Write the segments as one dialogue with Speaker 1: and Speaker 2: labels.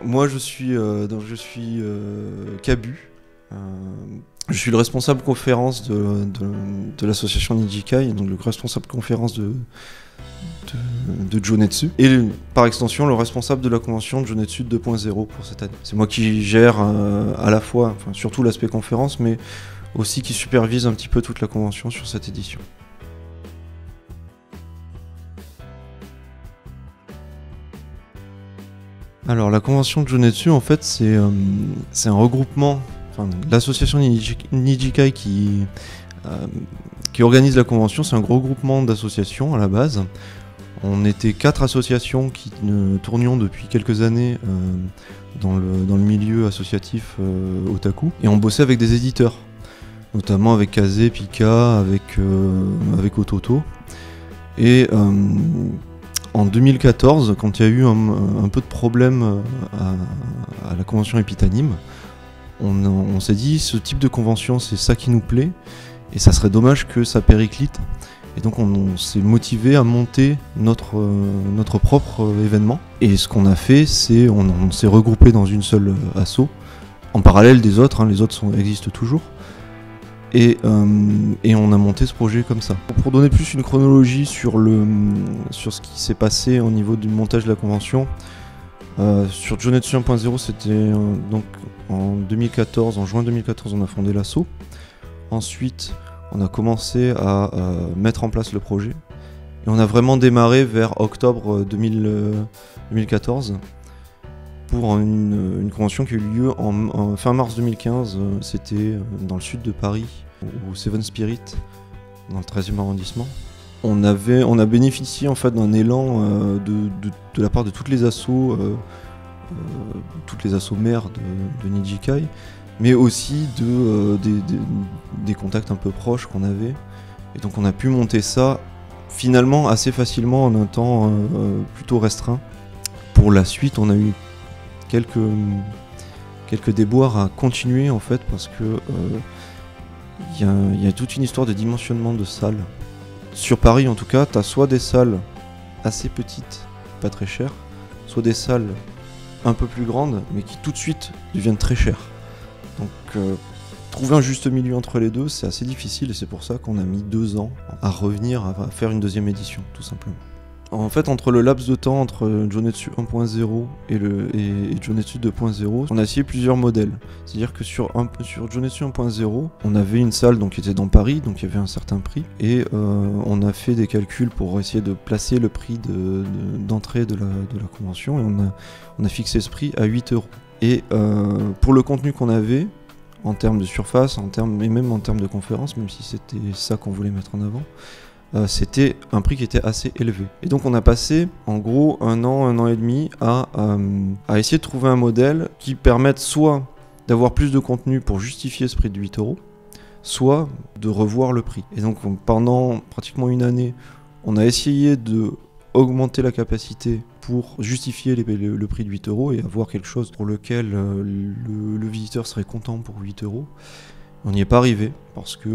Speaker 1: Moi, je suis Cabu. Je suis le responsable conférence de l'association Nijikai, donc le responsable conférence de Jonetsu, et par extension le responsable de la convention de Jonetsu 2.0 pour cette année. C'est moi qui gère à la fois, enfin, surtout l'aspect conférence, mais aussi qui supervise un petit peu toute la convention sur cette édition. Alors la convention de Jonetsu, en fait, c'est un regroupement, enfin, l'association Nijikai qui organise la convention. C'est un gros groupement d'associations à la base. On était 4 associations qui tournions depuis quelques années dans le milieu associatif otaku, et on bossait avec des éditeurs, notamment avec Kaze, Pika, avec Ototo. Et en 2014, quand il y a eu un peu de problème à la convention Epitanime, on s'est dit, ce type de convention, c'est ça qui nous plaît, et ça serait dommage que ça périclite. Et donc on s'est motivé à monter notre propre événement. Et ce qu'on a fait, c'est on s'est regroupé dans une seule asso, en parallèle des autres, hein, les autres existent toujours. Et on a monté ce projet comme ça. Pour donner plus une chronologie sur ce qui s'est passé au niveau du montage de la convention, sur Jonetsu 1.0, c'était donc en 2014, en juin 2014, on a fondé l'asso. Ensuite, on a commencé à mettre en place le projet. Et on a vraiment démarré vers octobre 2014 pour une convention qui a eu lieu en fin mars 2015. C'était dans le sud de Paris, au Seven Spirit, dans le 13e arrondissement. On a bénéficié en fait d'un élan de la part de toutes les assos mères de Nijikai, mais aussi des contacts un peu proches qu'on avait. Et donc on a pu monter ça finalement assez facilement en un temps plutôt restreint. Pour la suite, on a eu quelques déboires à continuer en fait, parce que y a toute une histoire de dimensionnement de salles. Sur Paris en tout cas, tu as soit des salles assez petites, pas très chères, soit des salles un peu plus grandes, mais qui tout de suite deviennent très chères. Donc trouver un juste milieu entre les deux, c'est assez difficile, et c'est pour ça qu'on a mis 2 ans à revenir à faire une deuxième édition, tout simplement. En fait, entre le laps de temps entre Jonetsu 1.0 et Jonetsu 2.0, on a essayé plusieurs modèles. C'est-à-dire que sur Jonetsu 1.0, on avait une salle donc, qui était dans Paris, donc il y avait un certain prix, et on a fait des calculs pour essayer de placer le prix d'entrée de la convention, et on a fixé ce prix à 8 €. Et pour le contenu qu'on avait, en termes de surface, et même en termes de conférence, même si c'était ça qu'on voulait mettre en avant, c'était un prix qui était assez élevé. Et donc on a passé en gros un an et demi à essayer de trouver un modèle qui permette soit d'avoir plus de contenu pour justifier ce prix de 8 €, soit de revoir le prix. Et donc pendant pratiquement une année, on a essayé de augmenter la capacité pour justifier le prix de 8 € et avoir quelque chose pour lequel le visiteur serait content pour 8 €. On n'y est pas arrivé parce que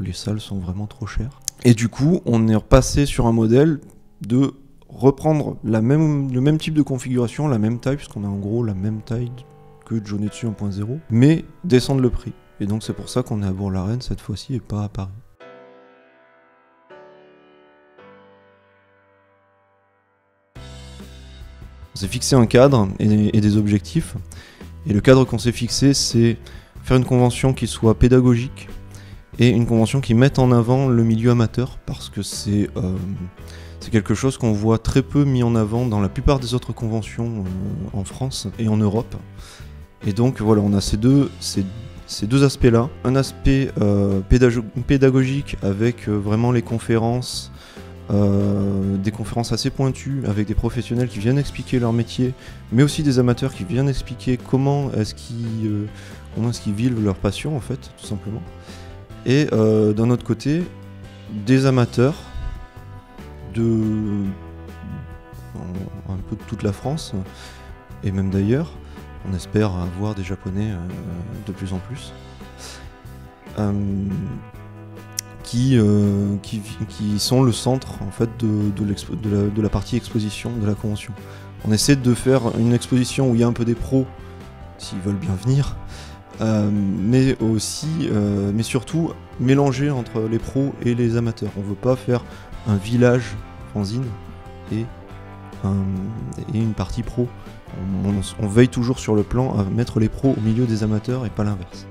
Speaker 1: les salles sont vraiment trop chères. Et du coup, on est repassé sur un modèle de reprendre le même type de configuration, la même taille, puisqu'on a en gros la même taille que Jonetsu 1.0, mais descendre le prix. Et donc c'est pour ça qu'on est à Bourg-la-Reine cette fois-ci et pas à Paris. On s'est fixé un cadre et des objectifs. Et le cadre qu'on s'est fixé, c'est faire une convention qui soit pédagogique et une convention qui mette en avant le milieu amateur, parce que c'est quelque chose qu'on voit très peu mis en avant dans la plupart des autres conventions en France et en Europe. Et donc voilà, on a ces deux aspects-là. Un aspect pédagogique avec vraiment les conférences, des conférences assez pointues avec des professionnels qui viennent expliquer leur métier, mais aussi des amateurs qui viennent expliquer comment est-ce qu'ils vivent leur passion en fait, tout simplement. Et d'un autre côté, des amateurs un peu de toute la France et même d'ailleurs. On espère avoir des Japonais de plus en plus. Qui sont le centre en fait de la partie exposition de la convention. On essaie de faire une exposition où il y a un peu des pros, s'ils veulent bien venir, mais surtout mélanger entre les pros et les amateurs. On veut pas faire un village fanzine et une partie pro. On veille toujours sur le plan à mettre les pros au milieu des amateurs et pas l'inverse.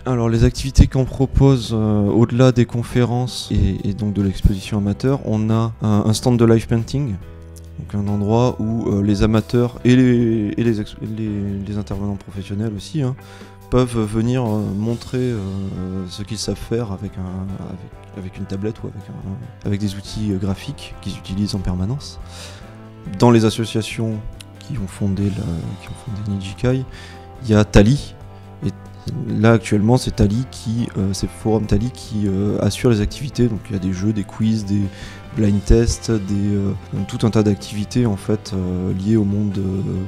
Speaker 1: Alors les activités qu'on propose au-delà des conférences et donc de l'exposition amateur, on a un stand de live painting, donc un endroit où les amateurs et les intervenants professionnels aussi peuvent venir montrer ce qu'ils savent faire avec une tablette ou avec des outils graphiques qu'ils utilisent en permanence. Dans les associations qui ont fondé Nijikai, il y a Tali. Et là actuellement c'est Forum Tali qui assure les activités. Donc il y a des jeux, des quiz, des blind tests, tout un tas d'activités en fait liées au monde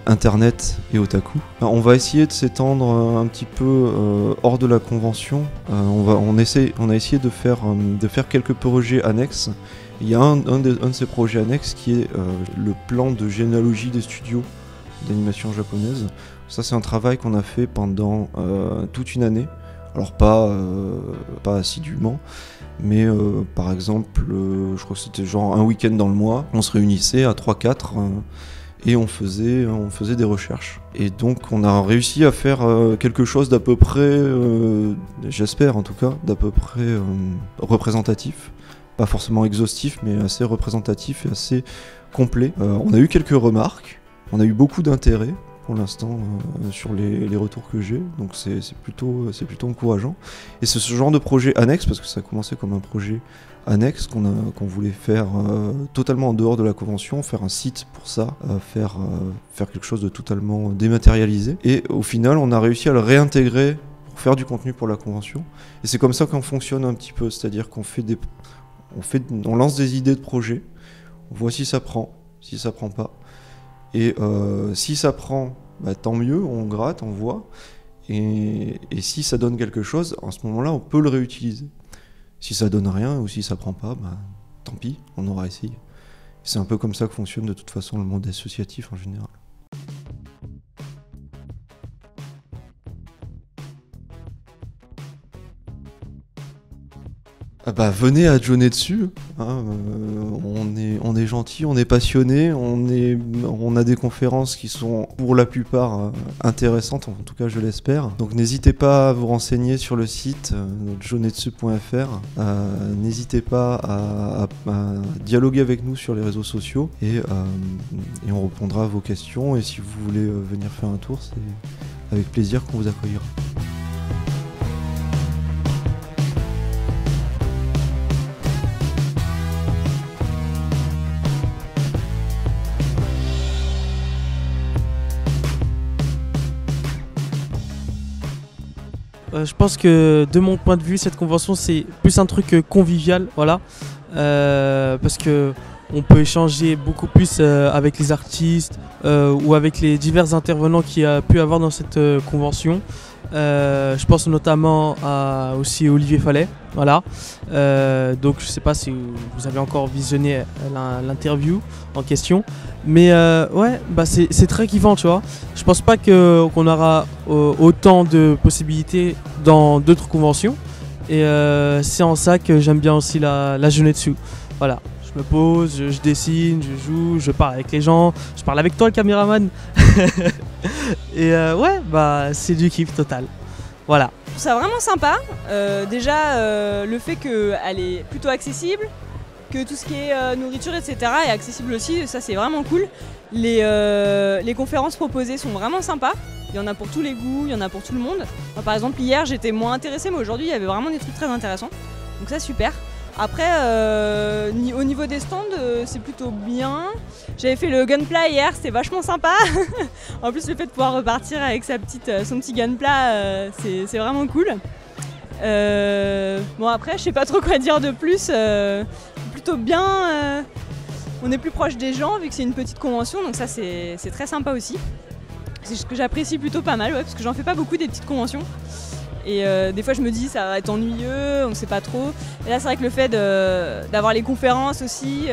Speaker 1: internet et otaku. On va essayer de s'étendre un petit peu hors de la convention. On a essayé de faire quelques projets annexes. Il y a un de ces projets annexes qui est le plan de généalogie des studios d'animation japonaise. Ça c'est un travail qu'on a fait pendant toute une année. Alors pas assidûment, mais par exemple, je crois que c'était genre un week-end dans le mois, on se réunissait à 3-4 et on faisait des recherches. Et donc on a réussi à faire quelque chose d'à peu près, j'espère en tout cas, d'à peu près représentatif. Pas forcément exhaustif, mais assez représentatif et assez complet. On a eu quelques remarques, on a eu beaucoup d'intérêt pour l'instant sur les retours que j'ai, donc c'est plutôt encourageant. Et c'est ce genre de projet annexe, parce que ça a commencé comme un projet annexe qu'on voulait faire totalement en dehors de la convention, faire un site pour ça, faire quelque chose de totalement dématérialisé. Et au final, on a réussi à le réintégrer pour faire du contenu pour la convention. Et c'est comme ça qu'on fonctionne un petit peu, c'est-à-dire qu'on on lance des idées de projet, on voit si ça prend pas. Et si ça prend, tant mieux, on gratte, on voit. Et si ça donne quelque chose, en ce moment-là, on peut le réutiliser. Si ça donne rien ou si ça prend pas, tant pis, on aura essayé. C'est un peu comme ça que fonctionne de toute façon le monde associatif en général. Venez à Jonetsu, on est gentil, on est passionné, on a des conférences qui sont pour la plupart intéressantes, en tout cas je l'espère. Donc n'hésitez pas à vous renseigner sur le site jonetsu.fr, n'hésitez pas à dialoguer avec nous sur les réseaux sociaux et on répondra à vos questions, et si vous voulez venir faire un tour, c'est avec plaisir qu'on vous accueillera.
Speaker 2: Je pense que de mon point de vue, cette convention c'est plus un truc convivial, voilà, parce que on peut échanger beaucoup plus avec les artistes ou avec les divers intervenants qu'il y a pu avoir dans cette convention. Je pense notamment à aussi Olivier Fallet, voilà. Donc je sais pas si vous avez encore visionné l'interview en question, mais ouais, c'est très kiffant, tu vois. Je pense pas qu'on aura autant de possibilités dans d'autres conventions, et c'est en ça que j'aime bien aussi la Jonetsu. Voilà, je me pose, je dessine, je joue, je parle avec les gens, je parle avec toi le caméraman. Et ouais, c'est du kiff total. Voilà.
Speaker 3: Je trouve ça vraiment sympa. Déjà, le fait qu'elle est plutôt accessible, que tout ce qui est nourriture, etc. est accessible aussi, ça c'est vraiment cool. Les conférences proposées sont vraiment sympas. Il y en a pour tous les goûts, il y en a pour tout le monde. Enfin, par exemple, hier j'étais moins intéressée, mais aujourd'hui il y avait vraiment des trucs très intéressants. Donc ça, super. Après, au niveau des stands, c'est plutôt bien. J'avais fait le Gunpla hier, c'était vachement sympa. En plus, le fait de pouvoir repartir avec son petit Gunpla, c'est vraiment cool. Bon, après, je sais pas trop quoi dire de plus. Plutôt bien. On est plus proche des gens vu que c'est une petite convention, donc ça c'est très sympa aussi. C'est ce que j'apprécie plutôt pas mal, ouais, parce que j'en fais pas beaucoup des petites conventions. Et des fois je me dis ça va être ennuyeux, on ne sait pas trop. Et là c'est vrai que le fait d'avoir les conférences aussi,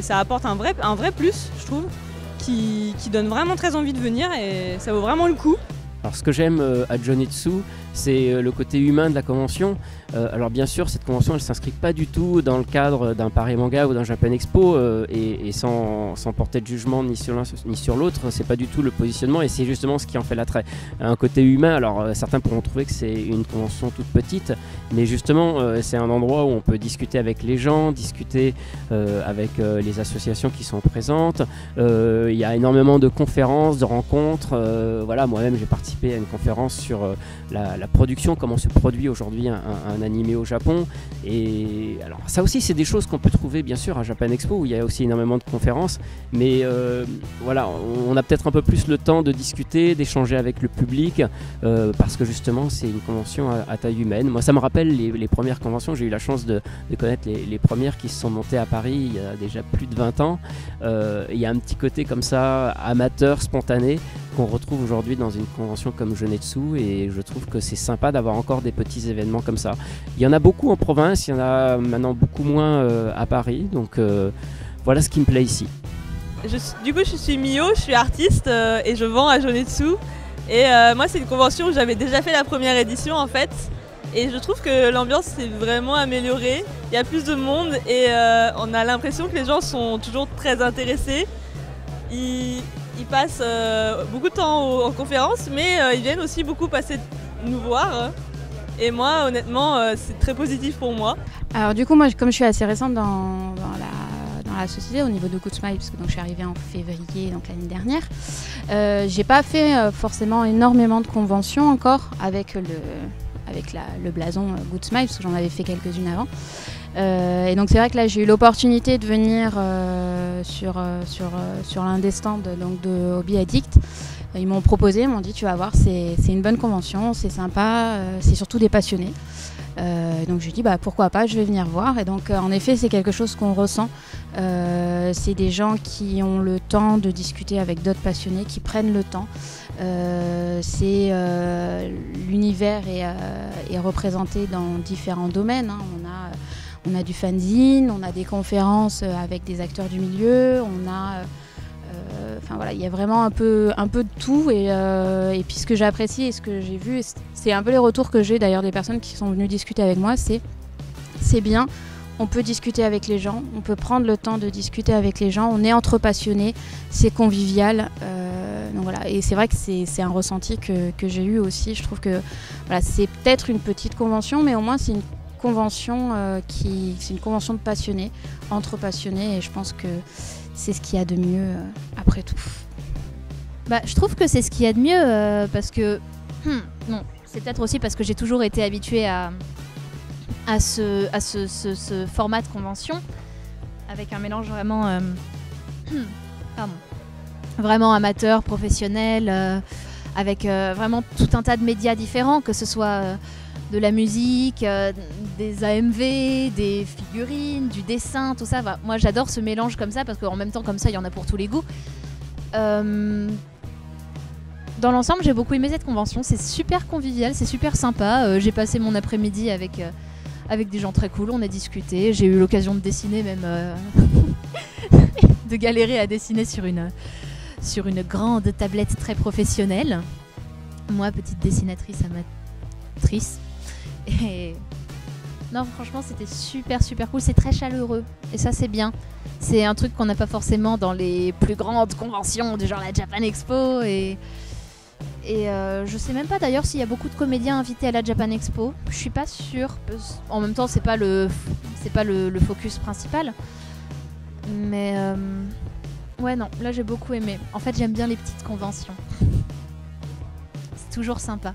Speaker 3: ça apporte un vrai plus, je trouve, qui donne vraiment très envie de venir et ça vaut vraiment le coup.
Speaker 4: Alors ce que j'aime à Jonetsu, c'est le côté humain de la convention. Alors bien sûr, cette convention, elle ne s'inscrit pas du tout dans le cadre d'un Paris Manga ou d'un Japan Expo, et sans porter de jugement ni sur l'un ni sur l'autre, c'est pas du tout le positionnement, et c'est justement ce qui en fait l'attrait. Un côté humain, alors certains pourront trouver que c'est une convention toute petite, mais justement c'est un endroit où on peut discuter avec les gens, discuter avec les associations qui sont présentes. Il y a énormément de conférences, de rencontres. Voilà, moi-même j'ai participé à une conférence sur la production, comment se produit aujourd'hui un animé au Japon. Et alors ça aussi c'est des choses qu'on peut trouver bien sûr à Japan Expo où il y a aussi énormément de conférences, mais voilà, on a peut-être un peu plus le temps de discuter, d'échanger avec le public, parce que justement c'est une convention à taille humaine. Moi ça me rappelle les premières conventions, j'ai eu la chance de connaître les premières qui se sont montées à Paris il y a déjà plus de 20 ans. Il y a un petit côté comme ça, amateur, spontané, qu'on retrouve aujourd'hui dans une convention comme Jonetsu, et je trouve que c'est sympa d'avoir encore des petits événements comme ça. Il y en a beaucoup en province, il y en a maintenant beaucoup moins à Paris, donc voilà ce qui me plaît ici.
Speaker 5: Du coup je suis Mio, je suis artiste et je vends à Jonetsu, et moi c'est une convention où j'avais déjà fait la première édition en fait, et je trouve que l'ambiance s'est vraiment améliorée, il y a plus de monde et on a l'impression que les gens sont toujours très intéressés. Ils passent beaucoup de temps en conférence, mais ils viennent aussi beaucoup passer nous voir. Et moi, honnêtement, c'est très positif pour moi.
Speaker 6: Alors du coup, moi, comme je suis assez récente dans la société, au niveau de Good Smile, parce que donc, je suis arrivée en février, donc l'année dernière, j'ai pas fait forcément énormément de conventions encore avec le blason Good Smile, parce que j'en avais fait quelques-unes avant. Et donc c'est vrai que là j'ai eu l'opportunité de venir sur l'un des stands donc, de Hobby Addict. Ils m'ont proposé, ils m'ont dit tu vas voir, c'est une bonne convention, c'est sympa, c'est surtout des passionnés. Donc j'ai dit bah, pourquoi pas, je vais venir voir. Et donc en effet c'est quelque chose qu'on ressent. C'est des gens qui ont le temps de discuter avec d'autres passionnés, qui prennent le temps. L'univers est représenté dans différents domaines, hein. On a du fanzine, on a des conférences avec des acteurs du milieu, on a... Enfin voilà, il y a vraiment un peu de tout, et puis ce que j'apprécie et ce que j'ai vu, c'est un peu les retours que j'ai d'ailleurs des personnes qui sont venues discuter avec moi, c'est bien, on peut discuter avec les gens, on peut prendre le temps de discuter avec les gens, on est entre passionnés, c'est convivial, donc voilà, et c'est vrai que c'est un ressenti que j'ai eu aussi. Je trouve que voilà, c'est peut-être une petite convention, mais au moins c'est une convention c'est une convention de passionnés, entre passionnés, et je pense que c'est ce qu'il y a de mieux après tout.
Speaker 7: Bah, je trouve que c'est ce qu'il y a de mieux parce que non, c'est peut-être aussi parce que j'ai toujours été habituée à ce format de convention avec un mélange vraiment vraiment amateur, professionnel, avec vraiment tout un tas de médias différents, que ce soit de la musique, des AMV, des figurines, du dessin, tout ça. Moi j'adore ce mélange comme ça, parce qu'en même temps comme ça il y en a pour tous les goûts. Dans l'ensemble j'ai beaucoup aimé cette convention, c'est super convivial, c'est super sympa. J'ai passé mon après-midi avec des gens très cool, on a discuté, j'ai eu l'occasion de dessiner même, de galérer à dessiner sur une grande tablette très professionnelle. Moi petite dessinatrice amatrice. Et non, franchement c'était super cool, c'est très chaleureux et ça c'est bien. C'est un truc qu'on n'a pas forcément dans les plus grandes conventions du genre la Japan Expo, et je sais même pas d'ailleurs s'il y a beaucoup de comédiens invités à la Japan Expo, je suis pas sûre. En même temps c'est pas le focus principal, mais ouais non, là j'ai beaucoup aimé. En fait j'aime bien les petites conventions, c'est toujours sympa,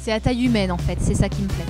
Speaker 7: c'est à taille humaine en fait, c'est ça qui me plaît.